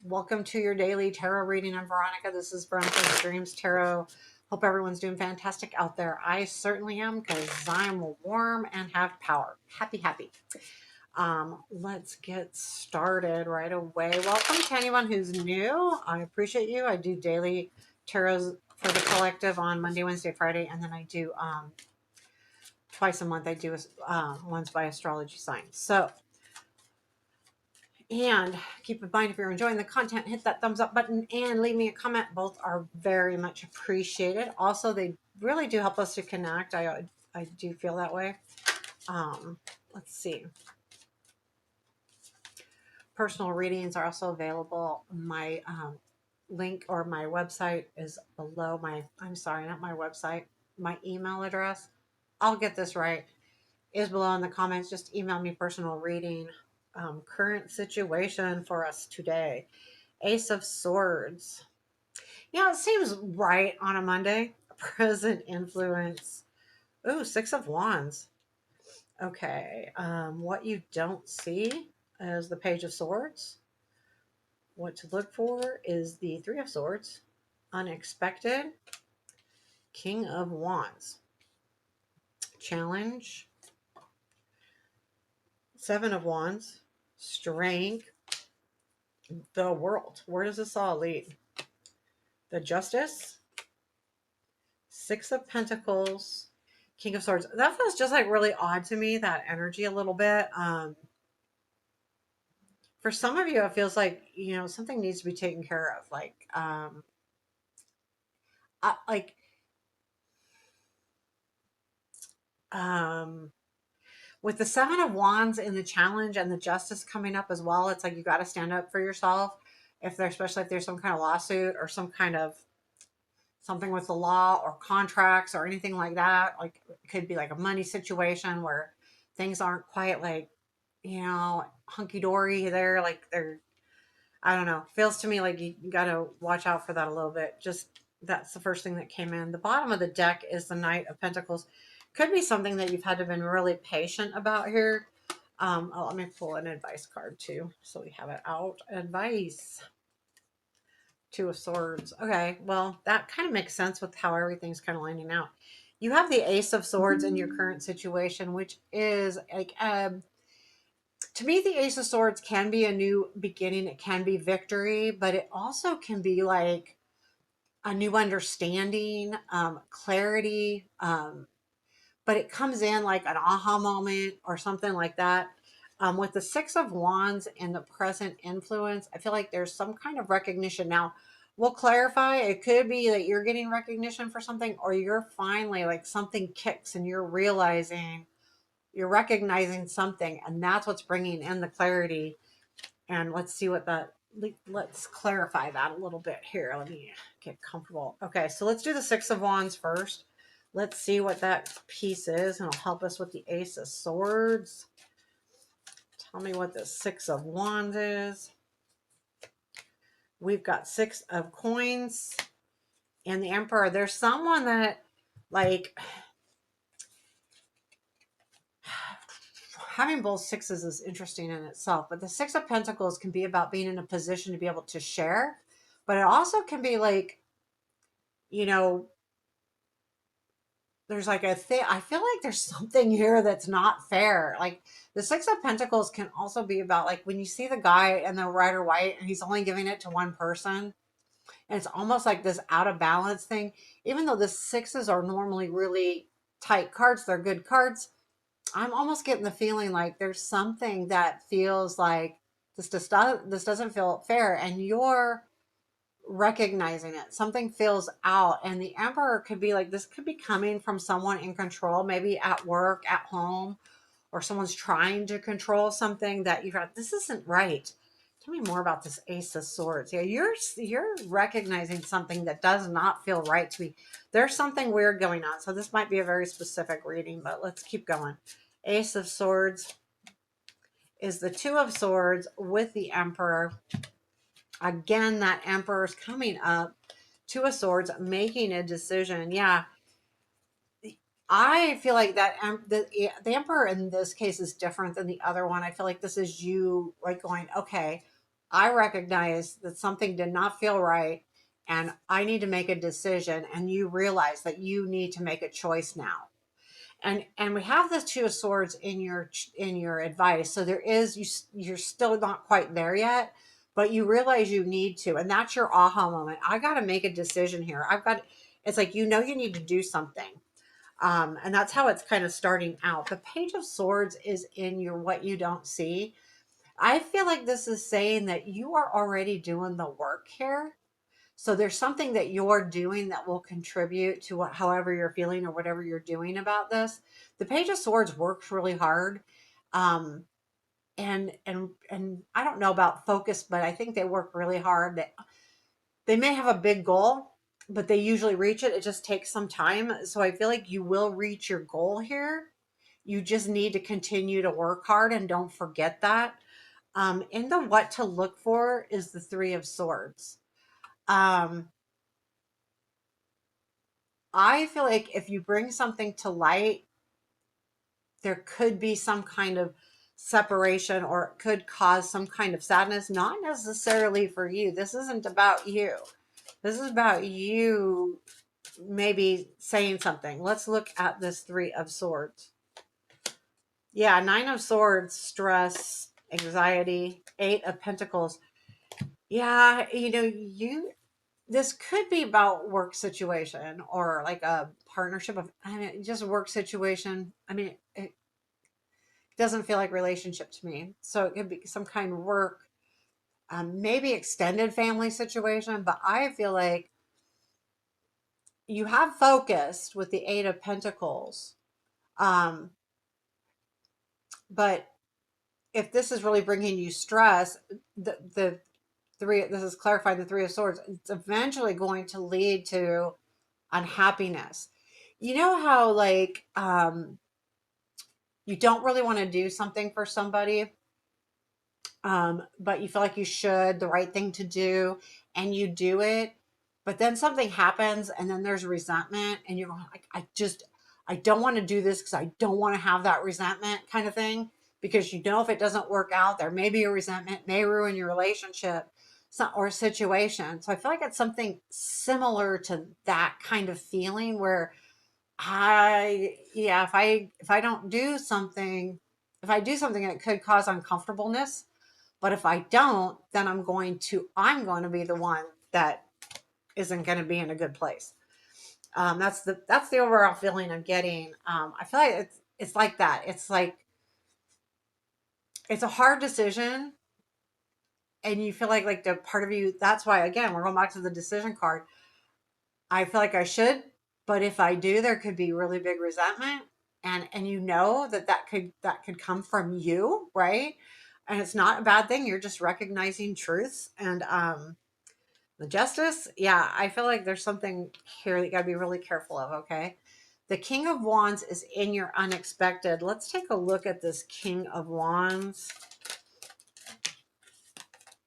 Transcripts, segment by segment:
Welcome to your daily tarot reading. I'm Veronica. This is Veronica's Dreams Tarot. Hope everyone's doing fantastic out there. I certainly am because I'm warm and have power. Happy, happy. Let's get started right away. Welcome to anyone who's new. I appreciate you. I do daily tarots for the collective on Monday, Wednesday, Friday, and then I do twice a month. I do ones by astrology signs. So, and keep in mind, if you're enjoying the content, hit that thumbs up button and leave me a comment. Both are very much appreciated. Also, they really do help us to connect. I do feel that way. Let's see. Personal readings are also available. My link or my website is below I'm sorry, not my website. My email address, I'll get this right, is below in the comments. Just email me personal reading. Current situation for us today. Ace of Swords. Yeah, it seems right on a Monday. Present influence. Ooh, Six of Wands. Okay. What you don't see is the Page of Swords. What to look for is the Three of Swords. Unexpected. King of Wands. Challenge. Seven of Wands. Strength. The World. Where does this all lead? The Justice. Six of Pentacles. King of Swords. That feels just like really odd to me, that energy a little bit. For some of you, it feels like, something needs to be taken care of. Like, um, with the Seven of Wands in the challenge and the Justice coming up as well, it's like you got to stand up for yourself. Especially if there's some kind of lawsuit or some kind of something with the law or contracts or anything like that. Like it could be like a money situation where things aren't quite like, hunky dory there. Like I don't know. Feels to me like you got to watch out for that a little bit. Just that's the first thing that came in. The bottom of the deck is the Knight of Pentacles. Could be something that you've had to been really patient about here. Let me pull an advice card too, so we have it out. Advice. Two of Swords. Okay, well, that kind of makes sense with how everything's kind of lining out. You have the Ace of Swords in your current situation, which is like, to me, the Ace of Swords can be a new beginning. It can be victory, but it also can be like a new understanding, clarity. But it comes in like an aha moment or something like that. With the Six of Wands and the present influence, I feel like there's some kind of recognition. Now, we'll clarify. It could be that you're getting recognition for something, or you're finally like something kicks and you're recognizing something, and that's what's bringing in the clarity. And let's clarify that a little bit here. Let me get comfortable. Okay, so let's do the Six of Wands first. Let's see what that piece is, and it'll help us with the Ace of Swords. Tell me what the Six of Wands is. We've got Six of Coins and the Emperor. There's someone that, like, having both sixes is interesting in itself, but the Six of Pentacles can be about being in a position to be able to share, but it also can be like, there's like a thing. I feel like there's something here that's not fair. Like the Six of Pentacles can also be about like when you see the guy in the red or white and he's only giving it to one person. And it's almost like this out of balance thing. Even though the sixes are normally really tight cards, they're good cards. I'm almost getting the feeling like there's something that feels like this doesn't feel fair, and you're recognizing it. Something feels out, and the Emperor could be like, this could be coming from someone in control, maybe at work, at home, or someone's trying to control something that you're like, this isn't right. Tell me more about this Ace of Swords. Yeah, you're recognizing something that does not feel right to me. There's something weird going on. So this might be a very specific reading, but let's keep going. Ace of Swords is the Two of Swords with the Emperor. Again, that Emperor's coming up. Two of Swords, making a decision. Yeah, I feel like that the Emperor in this case is different than the other one. I feel like this is you like going, okay, I recognize that something did not feel right and I need to make a decision, and you realize that you need to make a choice now. And we have the two of swords in your advice, so there is you're still not quite there yet, but you realize you need to, and that's your aha moment. I got to make a decision here. I've got, it's like, you know, you need to do something. And that's how it's kind of starting out. The page of swords is in your what you don't see. I feel like this is saying that you are already doing the work here. So there's something that you're doing that will contribute to what, however you're feeling or whatever you're doing about this. The Page of Swords works really hard. Um, and I don't know about focus, but I think they work really hard. They may have a big goal, but they usually reach it. It just takes some time. So I feel like you will reach your goal here. You just need to continue to work hard and don't forget that. In the what to look for is the Three of Swords. Um, I feel like if you bring something to light, there could be some kind of separation, or it could cause some kind of sadness, not necessarily for you. This isn't about you. This is about you maybe saying something. Let's look at this Three of Swords. Yeah, Nine of Swords, stress, anxiety, Eight of Pentacles. Yeah, you know, this could be about work situation or like a partnership of, I mean, just work situation. I mean, it doesn't feel like relationship to me. So it could be some kind of work, maybe extended family situation, but I feel like you have focused with the Eight of Pentacles. Um, but if this is really bringing you stress, the three, this is clarifying the Three of Swords, it's eventually going to lead to unhappiness. You know how like you don't really want to do something for somebody, but you feel like you should, the right thing to do, and you do it, but then something happens and then there's resentment and you're going like, I don't want to do this because I don't want to have that resentment kind of thing, because you know if it doesn't work out, there may be a resentment, may ruin your relationship, or situation. So I feel like it's something similar to that kind of feeling where yeah, if I don't do something, if I do something it could cause uncomfortableness, but if I don't, then I'm going to be the one that isn't going to be in a good place. That's the overall feeling I'm getting. I feel like it's like that. It's like it's a hard decision, and you feel like the part of you. That's why again we're going back to the decision card. I feel like I should, but if I do, there could be really big resentment, and you know that could come from you, right? And it's not a bad thing. You're just recognizing truths. And the Justice, yeah, I feel like there's something here that you got to be really careful of. Okay, the King of Wands is in your unexpected. Let's take a look at this King of Wands.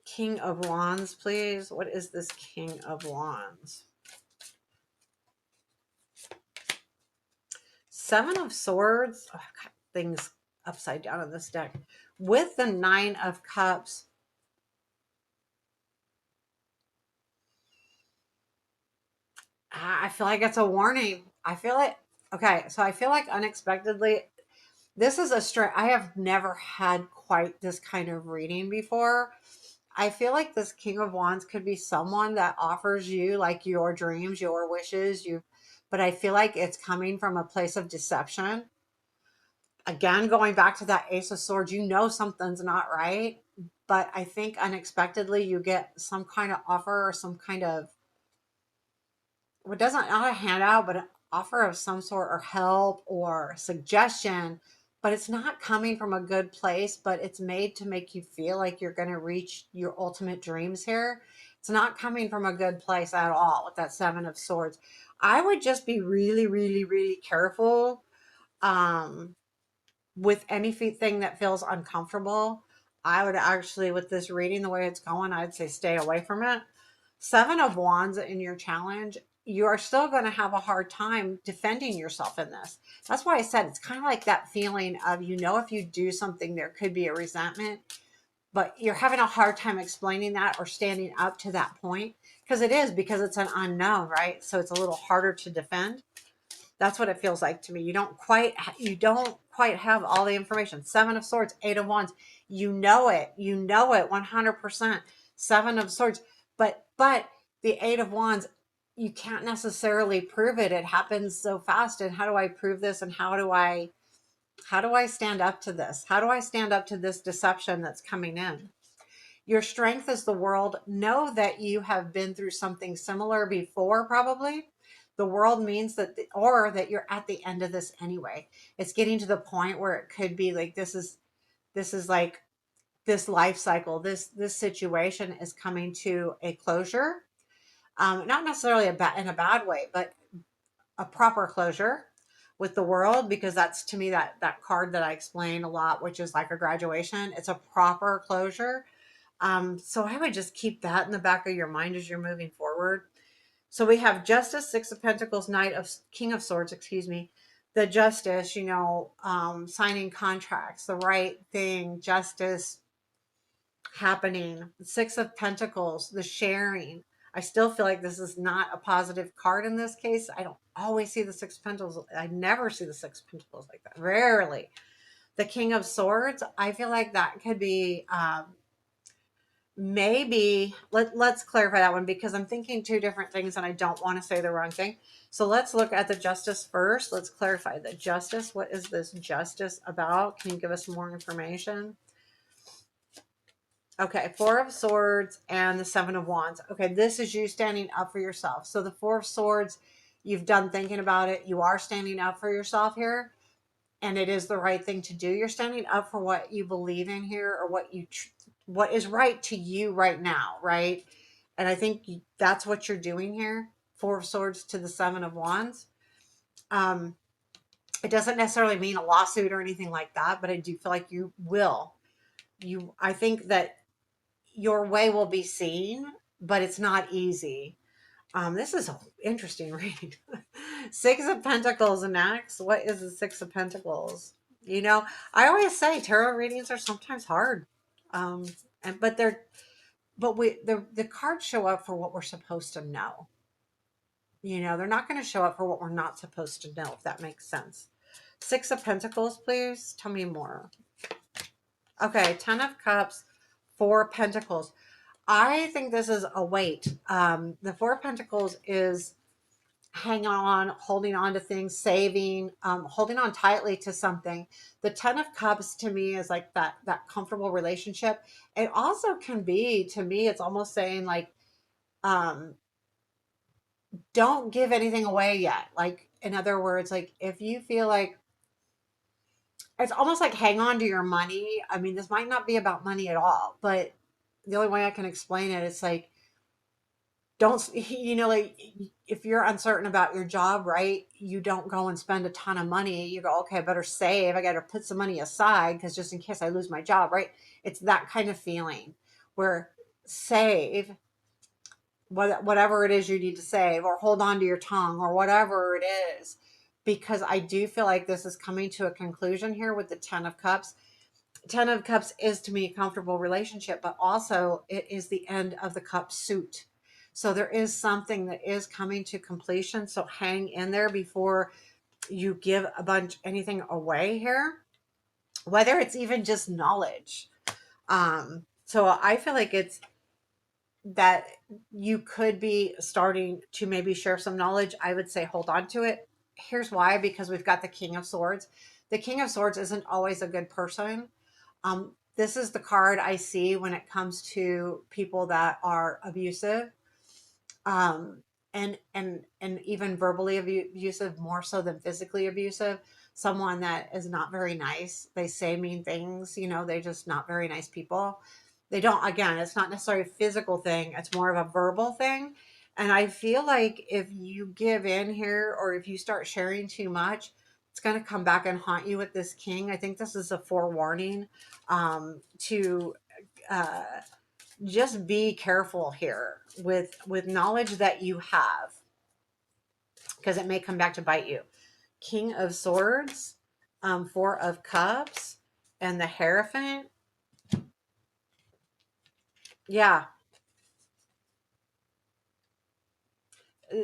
King of Wands, please. What is this King of Wands? Seven of Swords. Oh, I got things upside down on this deck. With the Nine of Cups. I feel like it's a warning. I feel like, okay, so I feel like unexpectedly, this is a straight, I have never had quite this kind of reading before. I feel like this King of Wands could be someone that offers you like your dreams, your wishes, but I feel like it's coming from a place of deception. Again, going back to that Ace of Swords, you know something's not right, but I think unexpectedly you get some kind of offer or some kind of, what doesn't, not a handout, but an offer of some sort, or help or suggestion, but it's not coming from a good place, but it's made to make you feel like you're going to reach your ultimate dreams here. It's not coming from a good place at all with that Seven of Swords. I would just be really, really, really careful um, with anything that feels uncomfortable. I would actually, with this reading, the way it's going, I'd say stay away from it. Seven of Wands in your challenge, you are still going to have a hard time defending yourself in this. That's why I said it's kind of like that feeling of, you know, if you do something, there could be a resentment, but you're having a hard time explaining that or standing up to that point, because it is, because it's an unknown, right? So it's a little harder to defend. That's what it feels like to me. You don't quite have all the information. Seven of Swords, Eight of Wands. You know it. You know it 100%. Seven of Swords. But the Eight of Wands, you can't necessarily prove it. It happens so fast. And how do I prove this? And how do I stand up to this? How do I stand up to this deception that's coming in? Your strength is the world. Know that you have been through something similar before, probably. The world means that, or that you're at the end of this anyway. It's getting to the point where it could be like, this is like this life cycle, this situation is coming to a closure. Not necessarily in a bad way, but a proper closure with the world, because that's, to me, that card that I explain a lot, which is like a graduation. It's a proper closure. So I would just keep that in the back of your mind as you're moving forward. So we have Justice, Six of Pentacles, King of Swords, excuse me. The Justice, signing contracts, the right thing, justice happening. Six of Pentacles, the sharing. I still feel like this is not a positive card in this case. I don't always see the Six of Pentacles. I never see the Six of Pentacles like that. Rarely. The King of Swords, I feel like that could be maybe, let's clarify that one, because I'm thinking two different things and I don't want to say the wrong thing. So let's look at the Justice first. Let's clarify the Justice. What is this Justice about? Can you give us more information? Okay, Four of Swords and the Seven of Wands. Okay, this is you standing up for yourself. So the Four of Swords, you've done thinking about it. You are standing up for yourself here, and it is the right thing to do. You're standing up for what you believe in here, or what is right to you right now, right? And I think that's what you're doing here. Four of Swords to the Seven of Wands. It doesn't necessarily mean a lawsuit or anything like that, but I do feel like you will. I think that your way will be seen, but it's not easy. This is an interesting read. Six of Pentacles next. What is the Six of Pentacles? I always say tarot readings are sometimes hard. Um, and but they're but we the cards show up for what we're supposed to know. They're not going to show up for what we're not supposed to know, if that makes sense. Six of Pentacles, please. Tell me more. Okay, Ten of Cups, Four of Pentacles. I think this is a weight. The Four of Pentacles is hanging on, holding on to things, saving, holding on tightly to something. The Ten of Cups to me is like that comfortable relationship. It also can be, to me, it's almost saying like, um, don't give anything away yet. Like, in other words, like if you feel like, it's almost like hang on to your money. I mean, this might not be about money at all, but the only way I can explain it, it's like, don't, like if you're uncertain about your job, right? You don't go and spend a ton of money. You go, okay, I better save. I got to put some money aside because just in case I lose my job, right? It's that kind of feeling where save whatever it is you need to save, or hold on to your tongue, or whatever it is, because I do feel like this is coming to a conclusion here with the Ten of Cups. Ten of Cups is, to me, a comfortable relationship, but also it is the end of the cup suit. So there is something that is coming to completion. So hang in there before you give anything away here, whether it's even just knowledge. So I feel like it's that you could be starting to maybe share some knowledge. I would say hold on to it. Here's why: because we've got the King of Swords. The King of Swords isn't always a good person. This is the card I see when it comes to people that are abusive, um, and even verbally abusive, more so than physically abusive. Someone that is not very nice. They say mean things. They're just not very nice people. They don't. Again, it's not necessarily a physical thing. It's more of a verbal thing. And I feel like if you give in here, or if you start sharing too much, it's going to come back and haunt you with this king. I think this is a forewarning, to uh, just be careful here with knowledge that you have, because it may come back to bite you. King of Swords, Four of Cups, and the Hierophant. Yeah.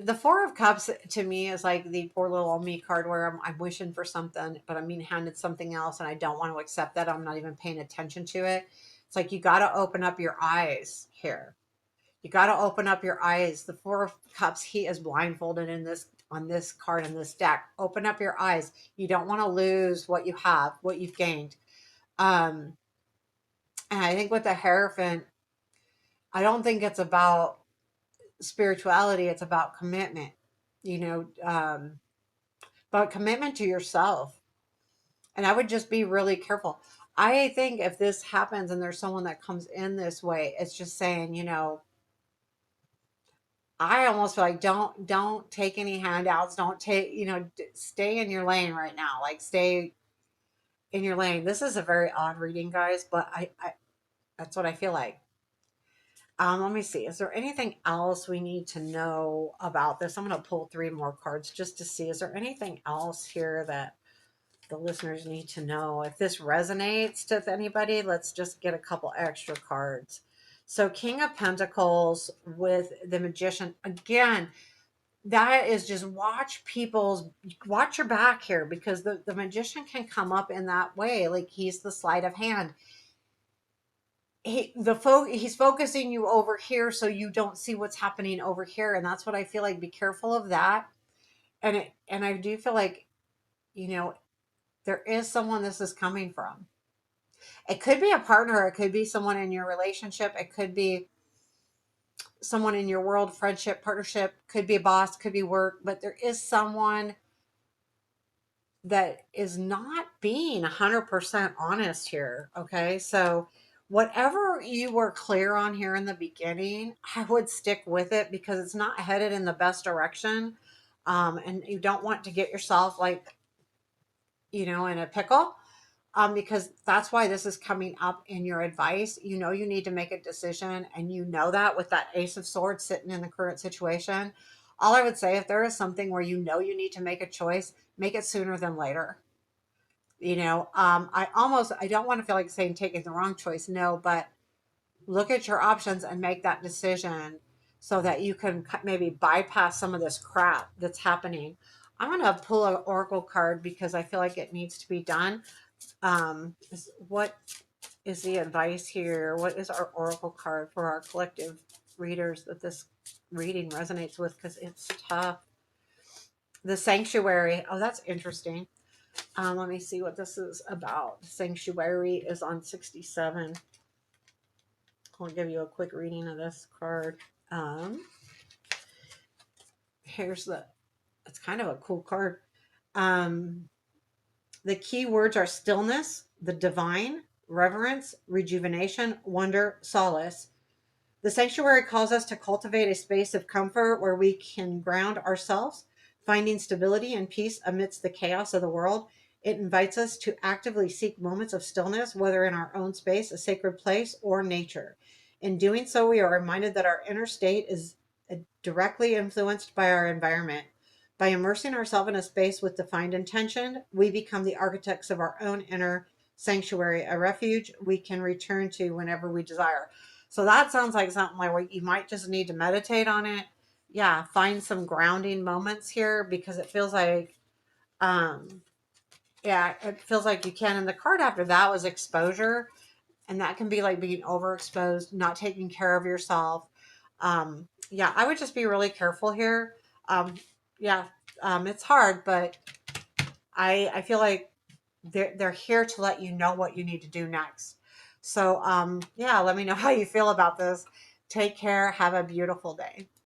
The Four of Cups to me is like the poor little me card where I'm wishing for something, but I'm being handed something else and I don't want to accept that. I'm not even paying attention to it. It's like you got to open up your eyes here. You got to open up your eyes. The Four of Cups, he is blindfolded in this on this card in this deck. Open up your eyes. You don't want to lose what you have, what you've gained. Um, and I think with the Hierophant, I don't think it's about spirituality. It's about commitment. You know, about commitment to yourself. And I would just be really careful. I think if this happens and there's someone that comes in this way, it's just saying, you know, I almost feel like don't take any handouts. Don't take, you know, stay in your lane right now. Like stay in your lane. This is a very odd reading, guys, but I that's what I feel like. Let me see. Is there anything else we need to know about this? I'm going to pull three more cards just to see. Is there anything else here that the listeners need to know? If this resonates with anybody, let's just get a couple extra cards. So, King of Pentacles with the Magician. Again, that is just watch your back here because the magician can come up in that way. Like he's the sleight of hand. He's focusing you over here so you don't see what's happening over here. And that's what I feel like. Be careful of that. And I do feel like, you know, there is someone this is coming from. It could be a partner, it could be someone in your relationship, it could be someone in your world, friendship, partnership, could be a boss, could be work, but there is someone that is not being 100% honest here. Okay. So, whatever you were clear on here in the beginning, I would stick with it because it's not headed in the best direction. And you don't want to get yourself like, you know, in a pickle. Because that's why this is coming up in your advice. You know, you need to make a decision, and you know that with that Ace of Swords sitting in the current situation. All I would say, if there is something where you know you need to make a choice, make it sooner than later. You know, I don't want to feel like saying taking the wrong choice. No, but look at your options and make that decision so that you can maybe bypass some of this crap that's happening. I'm going to pull an oracle card because I feel like it needs to be done. What is the advice here? What is our oracle card for our collective readers that this reading resonates with? Because it's tough. The sanctuary. Oh, that's interesting. Let me see what this is about. Sanctuary is on 67. I'll give you a quick reading of this card. Um, Here's it's kind of a cool card. Um, the key words are stillness, the divine, reverence, rejuvenation, wonder, solace. The sanctuary calls us to cultivate a space of comfort where we can ground ourselves, finding stability and peace amidst the chaos of the world. It invites us to actively seek moments of stillness, whether in our own space, a sacred place, or nature. In doing so, we are reminded that our inner state is directly influenced by our environment. By immersing ourselves in a space with defined intention, we become the architects of our own inner sanctuary, a refuge we can return to whenever we desire. So that sounds like something like where you might just need to meditate on it. Yeah, find some grounding moments here because it feels like, um, yeah, it feels like you can. And the card after that was exposure, and that can be like being overexposed, not taking care of yourself. Yeah, I would just be really careful here. Um, yeah, it's hard, but I feel like they're here to let you know what you need to do next. So yeah, let me know how you feel about this. Take care. Have a beautiful day.